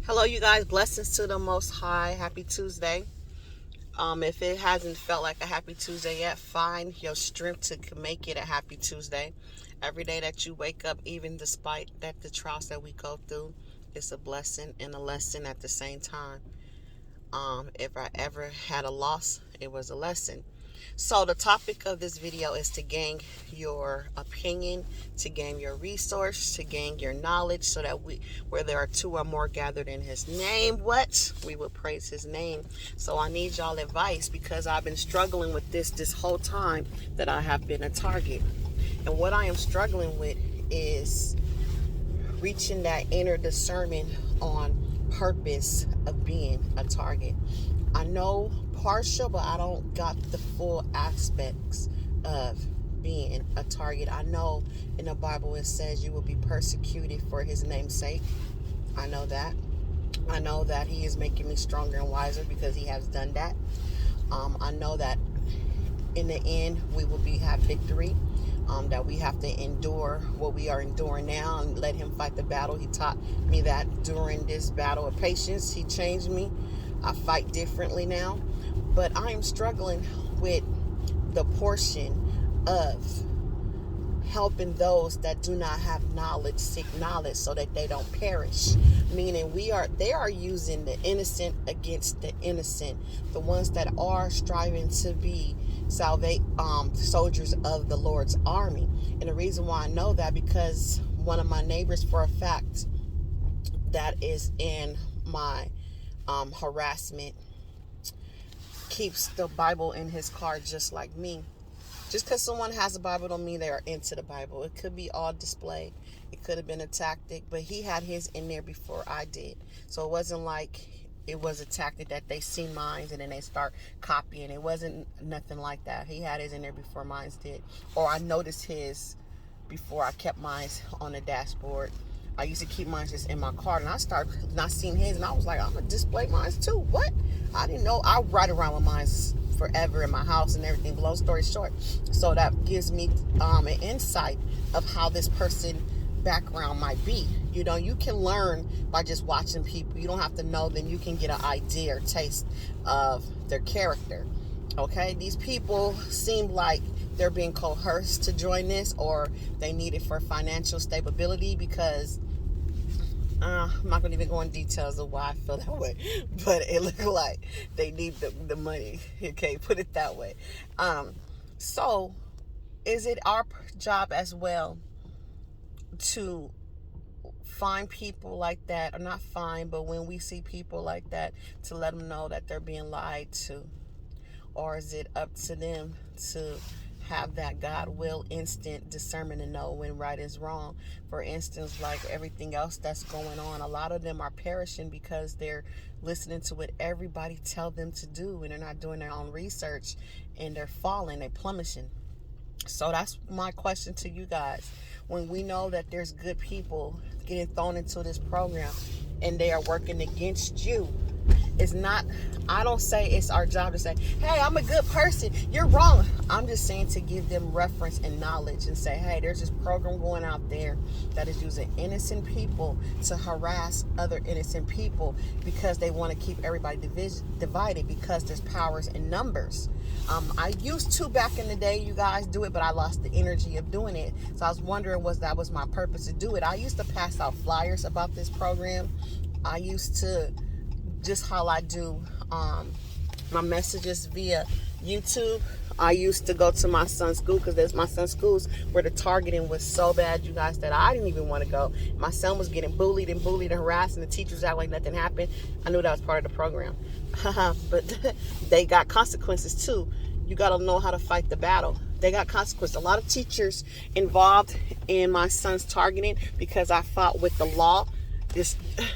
Hello, you guys. Blessings to the Most High. Happy Tuesday. If it hasn't felt like a happy Tuesday yet, find your strength to make it a happy Tuesday. Every day that you wake up, even despite that the trials that we go through, it's a blessing and a lesson at the same time. If I ever had a loss, it was a lesson. So the topic of this video is to gain your opinion, to gain your resource, to gain your knowledge, so that where there are two or more gathered in his name, we will praise his name. So I need y'all advice because I've been struggling with this whole time that I have been a target. And what I am struggling with is reaching that inner discernment on purpose of being a target. I know partial, but I don't got the full aspects of being a target. I know in the Bible it says you will be persecuted for his name's sake. I know that. I know that he is making me stronger and wiser because he has done that. I know that in the end we will have victory. That we have to endure what we are enduring now and let him fight the battle. He taught me that during this battle of patience. He changed me. I fight differently now. But I am struggling with the portion of helping those that do not have knowledge seek knowledge so that they don't perish. Meaning they are using the innocent against the innocent. The ones that are striving to be soldiers of the Lord's army. And the reason why I know that, because one of my neighbors, for a fact, that is in my harassment, keeps the Bible in his car just like me. Just because someone has a Bible don't mean they are into the Bible. It could be all display. It could have been a tactic, but he had his in there before I did. So it wasn't like it was a tactic that they see mine and then they start copying. It wasn't nothing like that. He had his in there before mine did. Or I noticed his before I kept mine on the dashboard. I used to keep mine just in my car, and I started not seeing his, and I was like, I'm going to display mine too. What? I didn't know. I ride around with mine forever in my house and everything. Long story short. So that gives me an insight of how this person background might be. You know, you can learn by just watching people. You don't have to know, then you can get an idea or taste of their character. Okay, these people seem like they're being coerced to join this, or they need it for financial stability, because I'm not going to even go in details of why I feel that way, but it looked like they need the money. Okay, put it that way. So is it our job as well to find people like that, or not find, but when we see people like that, to let them know that they're being lied to? Or is it up to them to have that God will instant discernment to know when right is wrong? For instance, like everything else that's going on, a lot of them are perishing because they're listening to what everybody tell them to do, and they're not doing their own research, and they're falling, they're plummeting. So that's my question to you guys. When we know that there's good people getting thrown into this program and they are working against you, it's not, I don't say it's our job to say, hey, I'm a good person, you're wrong. I'm just saying to give them reference and knowledge and say, hey, there's this program going out there that is using innocent people to harass other innocent people because they want to keep everybody divided, because there's powers in numbers. I used to back in the day, you guys, do it, but I lost the energy of doing it. So I was wondering, that was my purpose to do it. I used to pass out flyers about this program. I used to, just how I do my messages via YouTube. I used to go to my son's school, because there's my son's schools where the targeting was so bad, you guys, that I didn't even want to go. My son was getting bullied and harassed, and the teachers act like nothing happened. I knew that was part of the program. But they got consequences too. You got to know how to fight the battle. They got consequences. A lot of teachers involved in my son's targeting, because I fought with the law.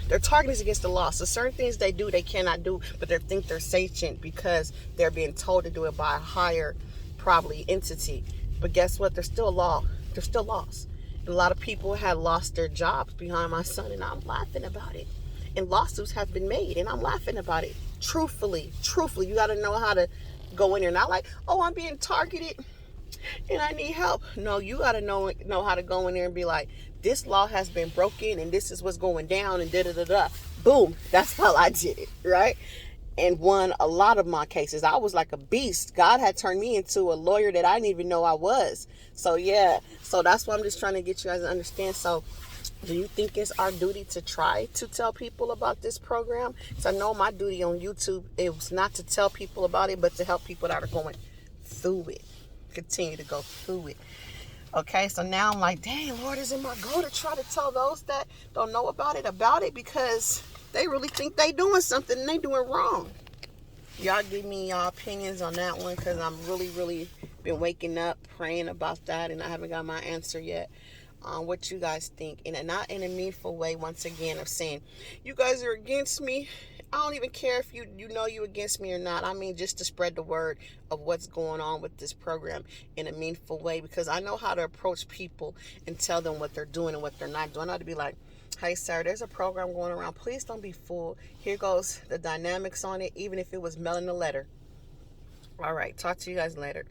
Their targeting is against the law. So certain things they do, they cannot do, but they think they're sanctioned because they're being told to do it by a higher, probably, entity. But guess what? There's still a law. There's still laws. And a lot of people had lost their jobs behind my son, and I'm laughing about it. And lawsuits have been made, and I'm laughing about it. Truthfully, you got to know how to go in there. Not like, oh, I'm being targeted. and I need help. No, you got to know how to go in there and be like, this law has been broken and this is what's going down and da da da da. Boom. That's how I did it, right? And won a lot of my cases. I was like a beast. God had turned me into a lawyer that I didn't even know I was. So yeah. So that's why I'm just trying to get you guys to understand. So do you think it's our duty to try to tell people about this program? Because I know my duty on YouTube, it was not to tell people about it, but to help people that are going through it. Continue to go through it. Okay, so now I'm like, dang, Lord, is it my goal to try to tell those that don't know about it, because they really think they doing something and they doing wrong. Y'all give me y'all opinions on that one, because I'm really been waking up praying about that, and I haven't got my answer yet. What you guys think, and not in a meaningful way, once again, of saying you guys are against me. I don't even care if you know you against me or not. I mean, just to spread the word of what's going on with this program in a meaningful way, because I know how to approach people and tell them what they're doing and what they're not doing. I know how to be like, hey sir, there's a program going around, please don't be fooled. Here goes the dynamics on it, even if it was mailing a letter. All right, talk to you guys later.